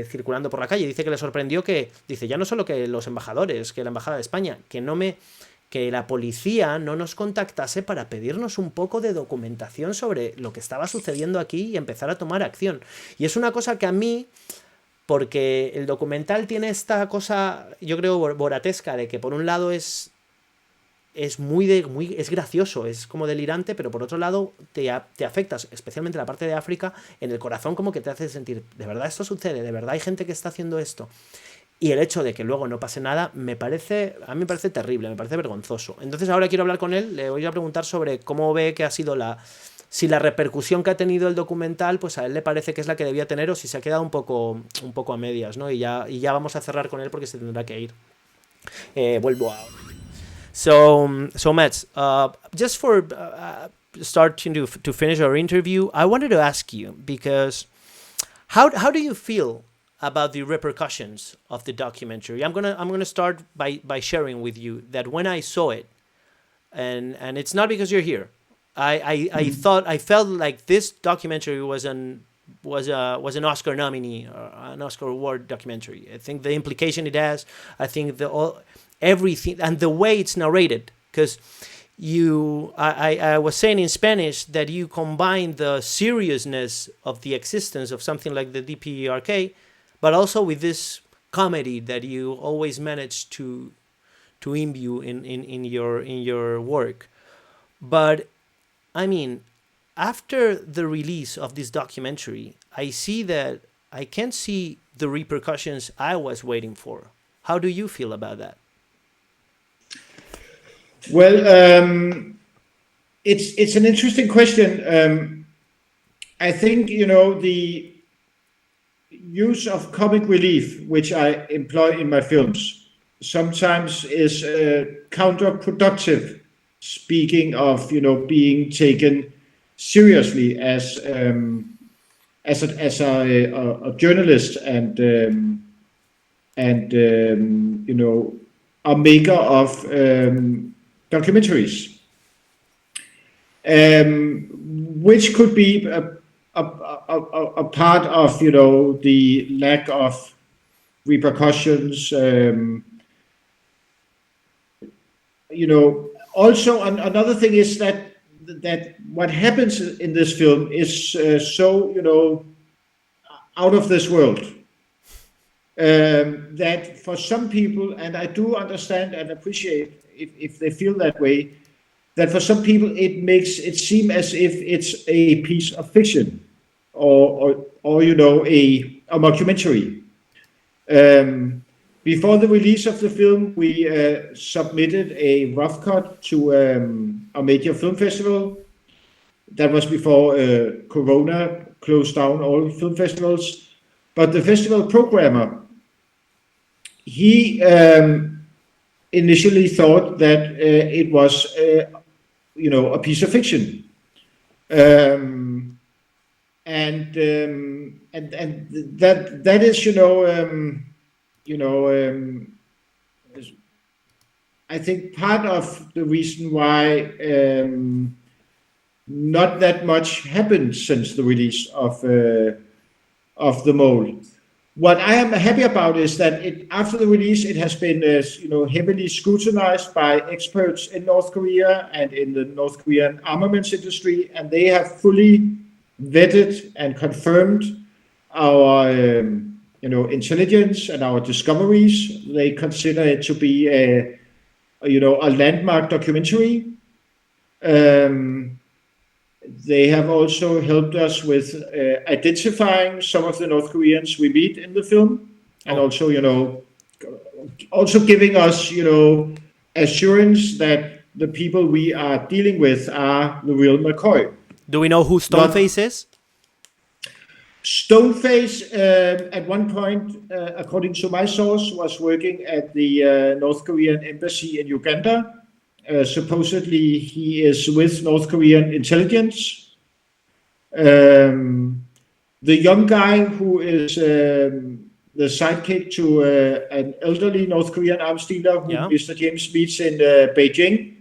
S1: circulando por la calle. Dice que le sorprendió dice, ya no solo que los embajadores, que la embajada de España, que la policía no nos contactase para pedirnos un poco de documentación sobre lo que estaba sucediendo aquí y empezar a tomar acción. Y es una cosa que a mí, porque el documental tiene esta cosa, yo creo, boratesca, de que por un lado es es gracioso, es como delirante, pero por otro lado te afectas, especialmente la parte de África, en el corazón, como que te hace sentir, de verdad esto sucede, de verdad hay gente que está haciendo esto. Y el hecho de que luego no pase nada, a mí me parece terrible, me parece vergonzoso. Entonces ahora quiero hablar con él, le voy a preguntar sobre cómo ve que ha sido si la repercusión que ha tenido el documental, pues a él le parece que es la que debía tener, o si se ha quedado un poco a medias, ¿no? Y ya vamos a cerrar con él porque se tendrá que ir. Vuelvo ahora. So Mads, just for starting to finish our interview, I wanted to ask you, because how do you feel about the repercussions of the documentary? I'm gonna start by sharing with you that when I saw it, and it's not because you're here, I felt like this documentary was an Oscar nominee, or an Oscar award documentary. I think the implication it has, I think everything, and the way it's narrated, because I was saying in Spanish that you combine the seriousness of the existence of something like the DPRK, but also with this comedy that you always manage to imbue in your work. But I mean, after the release of this documentary, I see that I can't see the repercussions I was waiting for. How do you feel about that?
S2: Well, it's an interesting question. I think, the use of comic relief, which I employ in my films, sometimes is counterproductive. Speaking of, being taken seriously as a journalist and a maker of documentaries, which could be a part of the lack of repercussions. Also, another thing is that what happens in this film is so out of this world. That for some people, and I do understand and appreciate if they feel that way, that for some people it makes it seem as if it's a piece of fiction or a mockumentary. Before the release of the film, we submitted a rough cut to a major film festival. That was before Corona closed down all film festivals. But the festival programmer, he initially thought that it was, a piece of fiction. And that is, I think part of the reason why not that much happened since the release of the mole. What I am happy about is that after the release, it has been heavily scrutinized by experts in North Korea and in the North Korean armaments industry, and they have fully vetted and confirmed our intelligence and our discoveries. They consider it to be a landmark documentary. They have also helped us with identifying some of the North Koreans we meet in the film, and also giving us assurance that the people we are dealing with are the real McCoy.
S1: Do we know who Stoneface is?
S2: Stoneface, at one point, according to my source, was working at the North Korean embassy in Uganda. Supposedly, he is with North Korean intelligence. The young guy who is the sidekick to an elderly North Korean arms dealer who Mr. James meets in Beijing.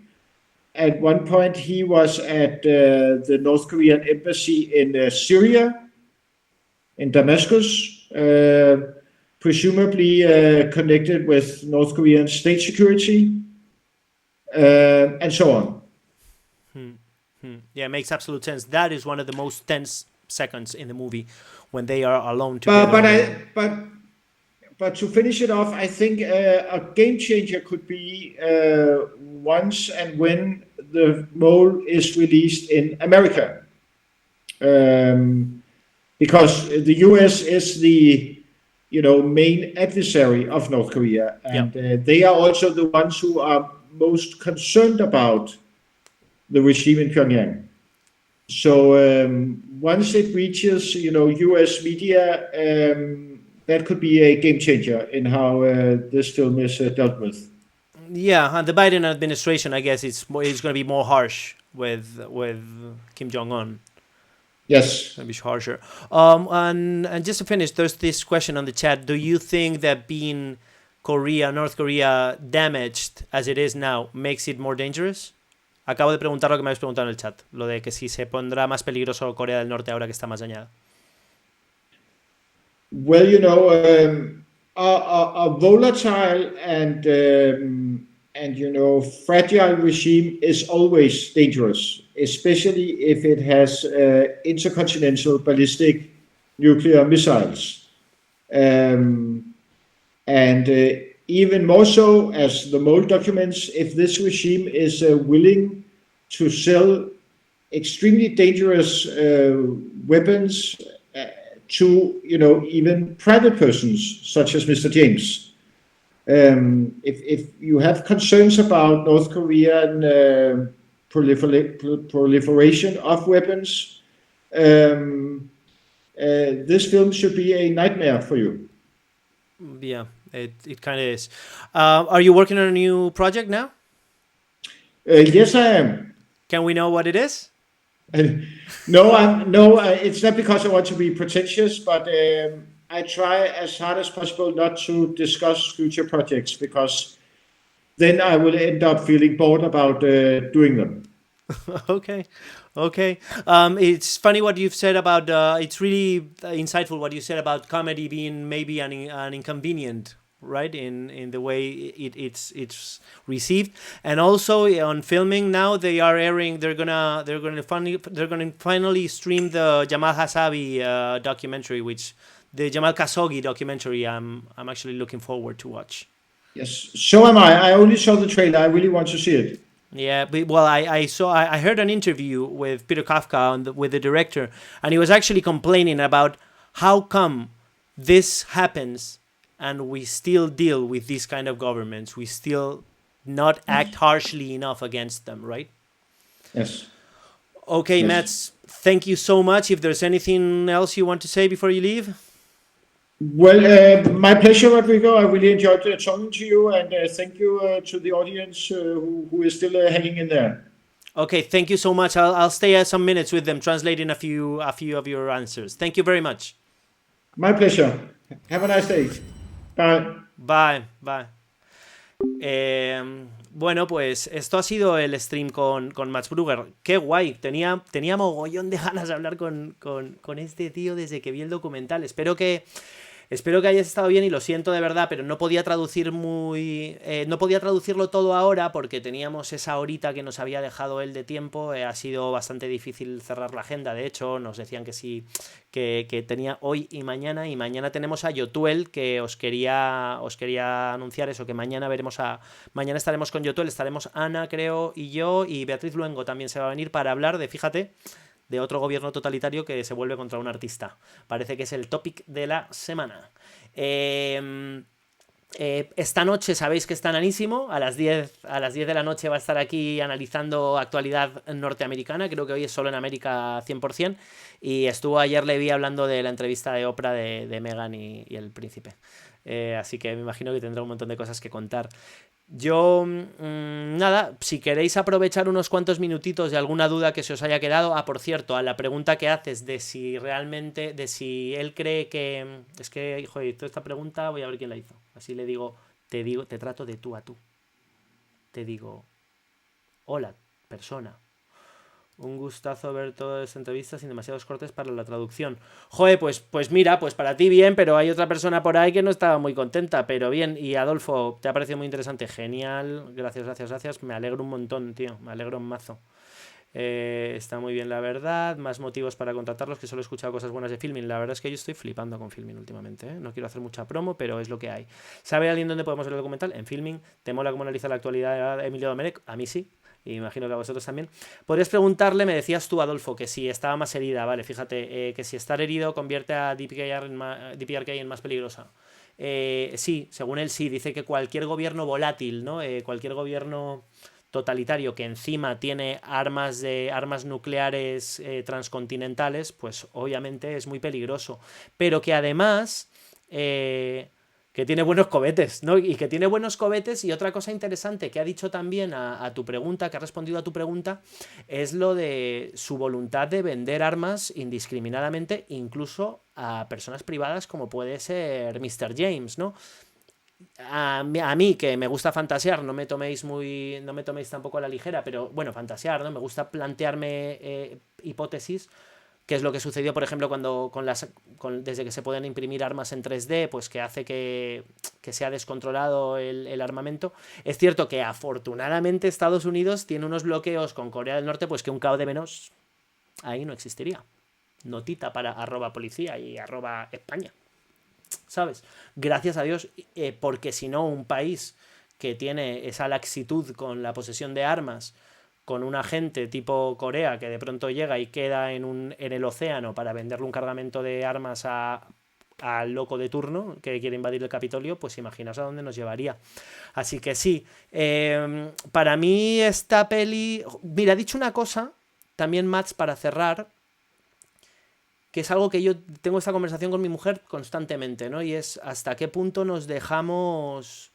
S2: At one point, he was at the North Korean embassy in Syria, in Damascus, presumably connected with North Korean state security. And so on.
S1: Yeah, it makes absolute sense. That is one of the most tense seconds in the movie when they are alone together.
S2: But to finish it off, I think a game changer could be once and when the mole is released in America, because the U.S. is the main adversary of North Korea, and they are also the ones who are most concerned about the regime in Pyongyang. So once it reaches, U.S. media, that could be a game changer in how this film is dealt with.
S1: Yeah, and the Biden administration, I guess, is going to be more harsh with Kim Jong-un.
S2: Yes.
S1: Maybe harsher. And just to finish, there's this question on the chat. Do you think that being North Korea, damaged as it is now, makes it more dangerous? Acabo de preguntar lo que me habéis preguntado en el chat, lo de que si se pondrá más peligroso Corea del Norte ahora que está más dañada.
S2: Well, a volatile and fragile regime is always dangerous, especially if it has intercontinental ballistic nuclear missiles. Even more so, as the mole documents, if this regime is willing to sell extremely dangerous weapons to, even private persons, such as Mr. James. If you have concerns about North Korean proliferation of weapons, this film should be a nightmare for you.
S1: Yeah, it kind of is. Are you working on a new project now?
S2: Yes, I am.
S1: Can we know what it is?
S2: No, it's not because I want to be pretentious, but I try as hard as possible not to discuss future projects, because then I will end up feeling bored about doing them.
S1: Okay. It's funny what you've said about. It's really insightful what you said about comedy being maybe an inconvenient, right? In the way it's received, and also on filming now they are airing. They're gonna finally stream the Jamal Khashoggi documentary, the Jamal Khashoggi documentary. I'm actually looking forward to watch.
S2: Yes, so am I. I only saw the trailer. I really want to see it.
S1: Yeah, well, I heard an interview with Peter Kafka with the director, and he was actually complaining about how come this happens and we still deal with these kind of governments. We still not act harshly enough against them, right?
S2: Yes.
S1: Okay,
S2: yes.
S1: Mads, thank you so much. If there's anything else you want to say before you leave?
S2: Well, my pleasure, Rodrigo. I really enjoyed talking to you, and thank you to the audience who is still hanging in there.
S1: Okay, thank you so much. I'll stay some minutes with them, translating a few of your answers. Thank you very much.
S2: My pleasure. Have a nice day. Bye.
S1: Bye, bye. Bueno, pues esto ha sido el stream con Mads Brügger. Qué guay. Tenía mogollón de ganas de hablar con este tío desde que vi el documental. Espero que hayas estado bien y lo siento de verdad, pero no podía no podía traducirlo todo ahora porque teníamos esa horita que nos había dejado él de tiempo. Ha sido bastante difícil cerrar la agenda. De hecho, nos decían que sí, que tenía hoy y mañana tenemos a Newtral, que os quería anunciar eso, que mañana estaremos con Newtral, estaremos Ana, creo, y yo, y Beatriz Luengo también se va a venir para hablar de otro gobierno totalitario que se vuelve contra un artista. Parece que es el topic de la semana. Esta noche sabéis que está nanísimo. A las 10 de la noche va a estar aquí analizando actualidad norteamericana. Creo que hoy es solo en América 100%. Y ayer le vi hablando de la entrevista de Oprah de Meghan y el príncipe. Así que me imagino que tendrá un montón de cosas que contar. Yo, nada, si queréis aprovechar unos cuantos minutitos de alguna duda que se os haya quedado. Por cierto, a la pregunta que haces de si él cree que... Es que, hijo, toda esta pregunta voy a ver quién la hizo. Así le digo, te trato de tú a tú. Te digo, hola, persona. Un gustazo ver todas las entrevistas sin demasiados cortes para la traducción. Joder, pues mira, pues para ti bien, pero hay otra persona por ahí que no estaba muy contenta, pero bien. Y Adolfo, te ha parecido muy interesante, genial, gracias. Me alegro un montón, tío, me alegro un mazo. Está muy bien, la verdad. Más motivos para contratarlos, que solo he escuchado cosas buenas de Filmin. La verdad es que yo estoy flipando con Filmin últimamente, ¿eh? No quiero hacer mucha promo, pero es lo que hay. ¿Sabe alguien dónde podemos ver el documental? En Filmin. ¿Te mola cómo analiza la actualidad de Emilio Domenech? A mí sí. Y imagino que a vosotros también. Podrías preguntarle, me decías tú, Adolfo, que si estaba más herida, vale, fíjate, que si estar herido convierte a DPRK en más peligrosa. Sí, según él sí, dice que cualquier gobierno volátil, ¿no? Cualquier gobierno totalitario que encima tiene armas nucleares transcontinentales, pues obviamente es muy peligroso. Pero que además... que tiene buenos cohetes, ¿no? Y que tiene buenos cohetes. Y otra cosa interesante que ha dicho también a tu pregunta, que ha respondido a tu pregunta, es lo de su voluntad de vender armas indiscriminadamente, incluso a personas privadas como puede ser Mr. James, ¿no? A mí, que me gusta fantasear, no me toméis tampoco a la ligera, pero bueno, fantasear, ¿no? Me gusta plantearme hipótesis. ¿Qué es lo que sucedió, por ejemplo, cuando desde que se pueden imprimir armas en 3D, pues que hace que sea descontrolado el armamento? Es cierto que afortunadamente Estados Unidos tiene unos bloqueos con Corea del Norte, pues que un KO ahí no existiría. Notita para @policía y @España. ¿Sabes? Gracias a Dios, porque si no, un país que tiene esa laxitud con la posesión de armas, con un agente tipo Corea que de pronto llega y queda en el océano para venderle un cargamento de armas al loco de turno que quiere invadir el Capitolio, pues imaginaos a dónde nos llevaría. Así que sí, para mí esta peli... Mira, he dicho una cosa, también Mads, para cerrar, que es algo que yo tengo esta conversación con mi mujer constantemente, ¿no? Y es hasta qué punto nos dejamos...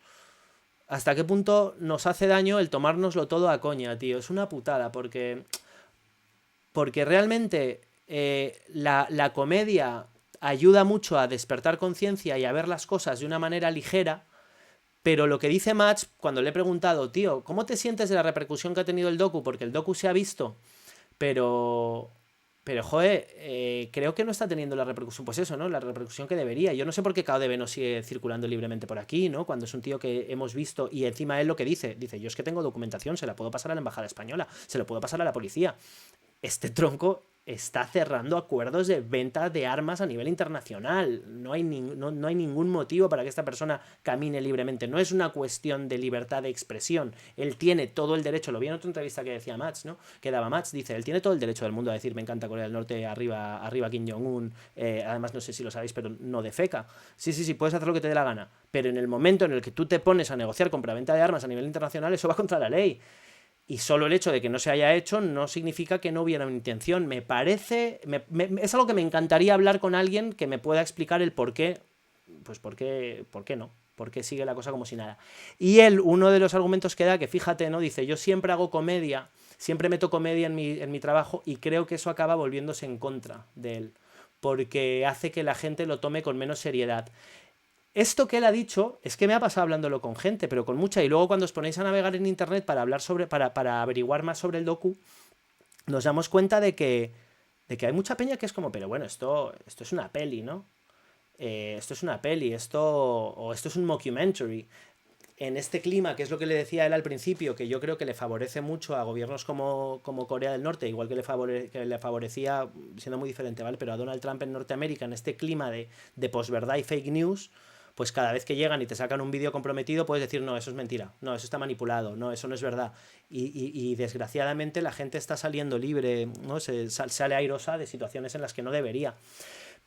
S1: Hasta qué punto nos hace daño el tomárnoslo todo a coña, tío. Es una putada, porque realmente la comedia ayuda mucho a despertar conciencia y a ver las cosas de una manera ligera, pero lo que dice Mads, cuando le he preguntado, tío, ¿cómo te sientes de la repercusión que ha tenido el docu? Porque el docu se ha visto, pero joder, creo que no está teniendo la repercusión, pues eso, ¿no? La repercusión que debería. Yo no sé por qué KDB no sigue circulando libremente por aquí, ¿no? Cuando es un tío que hemos visto, y encima él lo que dice, yo es que tengo documentación, se la puedo pasar a la embajada española, se la puedo pasar a la policía. Este tronco está cerrando acuerdos de venta de armas a nivel internacional. No hay ningún motivo para que esta persona camine libremente. No es una cuestión de libertad de expresión. Él tiene todo el derecho. Lo vi en otra entrevista que decía Mads, ¿no? Que daba Mads, dice, él tiene todo el derecho del mundo a decir me encanta Corea del Norte, arriba Kim Jong-un. Además, no sé si lo sabéis, pero no defeca. Sí, puedes hacer lo que te dé la gana. Pero en el momento en el que tú te pones a negociar compraventa de armas a nivel internacional, eso va contra la ley. Y solo el hecho de que no se haya hecho no significa que no hubiera una intención. Me parece... es algo que me encantaría hablar con alguien que me pueda explicar el por qué pues ¿por qué no? ¿Por qué sigue la cosa como si nada? Y él, uno de los argumentos que da, que fíjate, ¿no? Dice, yo siempre hago comedia, siempre meto comedia en mi trabajo y creo que eso acaba volviéndose en contra de él, porque hace que la gente lo tome con menos seriedad. Esto que él ha dicho es que me ha pasado hablándolo con gente, pero con mucha, y luego cuando os ponéis a navegar en internet para hablar para averiguar más sobre el docu, nos damos cuenta de que hay mucha peña que es como, pero bueno, esto es una peli, ¿no? Esto es una peli, o esto es un mockumentary. En este clima, que es lo que le decía él al principio, que yo creo que le favorece mucho a gobiernos como Corea del Norte, igual que le favorecía, siendo muy diferente, ¿vale? Pero a Donald Trump en Norteamérica, en este clima de posverdad y fake news, pues cada vez que llegan y te sacan un vídeo comprometido, puedes decir, no, eso es mentira, no, eso está manipulado, no, eso no es verdad. Y desgraciadamente la gente está saliendo libre, ¿no? Sale airosa de situaciones en las que no debería.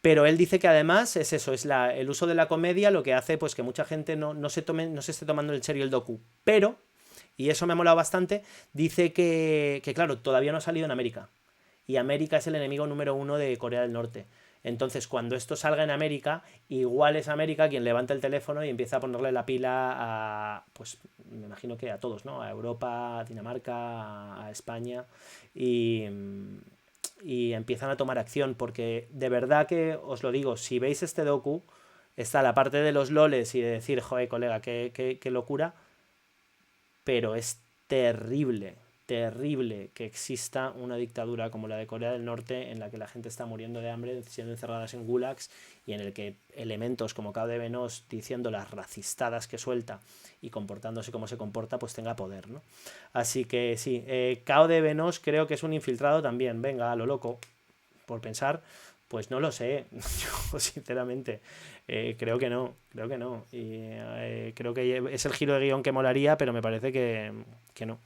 S1: Pero él dice que además es eso, es el uso de la comedia lo que hace pues que mucha gente no se esté tomando en serio el docu. Pero, y eso me ha molado bastante, dice que claro, todavía no ha salido en América. Y América es el enemigo número 1 de Corea del Norte. Entonces, cuando esto salga en América, igual es América quien levanta el teléfono y empieza a ponerle la pila a, pues, me imagino que a todos, ¿no? A Europa, a Dinamarca, a España. Y empiezan a tomar acción, porque de verdad que os lo digo, si veis este docu, está la parte de los loles y de decir, joder, colega, qué locura, pero es terrible, terrible que exista una dictadura como la de Corea del Norte en la que la gente está muriendo de hambre, siendo encerradas en gulags, y en el que elementos como Cao de Venós diciendo las racistadas que suelta y comportándose como se comporta, pues tenga poder, ¿no? Así que sí, Cao de Venós creo que es un infiltrado también, venga, a lo loco, por pensar, pues no lo sé, yo sinceramente creo que no, y creo que es el giro de guión que molaría, pero me parece que no.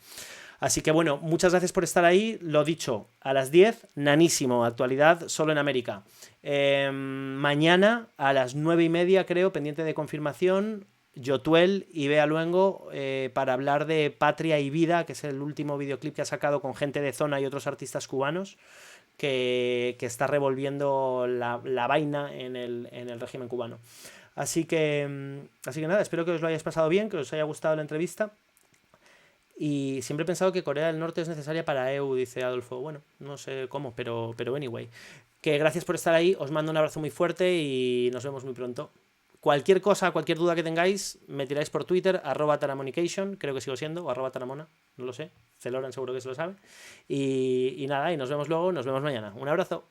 S1: Así que bueno, muchas gracias por estar ahí. Lo dicho, a las 10, nanísimo, actualidad solo en América. Mañana a las 9:30, creo, pendiente de confirmación, Yotuel y Bea Luengo para hablar de Patria y Vida, que es el último videoclip que ha sacado con gente de Zona y otros artistas cubanos, que está revolviendo la vaina en el régimen cubano. Así que nada, espero que os lo hayáis pasado bien, que os haya gustado la entrevista. Y siempre he pensado que Corea del Norte es necesaria para EU, dice Adolfo. Bueno, no sé cómo, pero anyway. Que gracias por estar ahí, os mando un abrazo muy fuerte y nos vemos muy pronto. Cualquier cosa, cualquier duda que tengáis, me tiráis por Twitter, @taramonication, creo que sigo siendo, o @taramona, no lo sé. Celoran seguro que se lo sabe. Y nada, y nos vemos luego, nos vemos mañana. Un abrazo.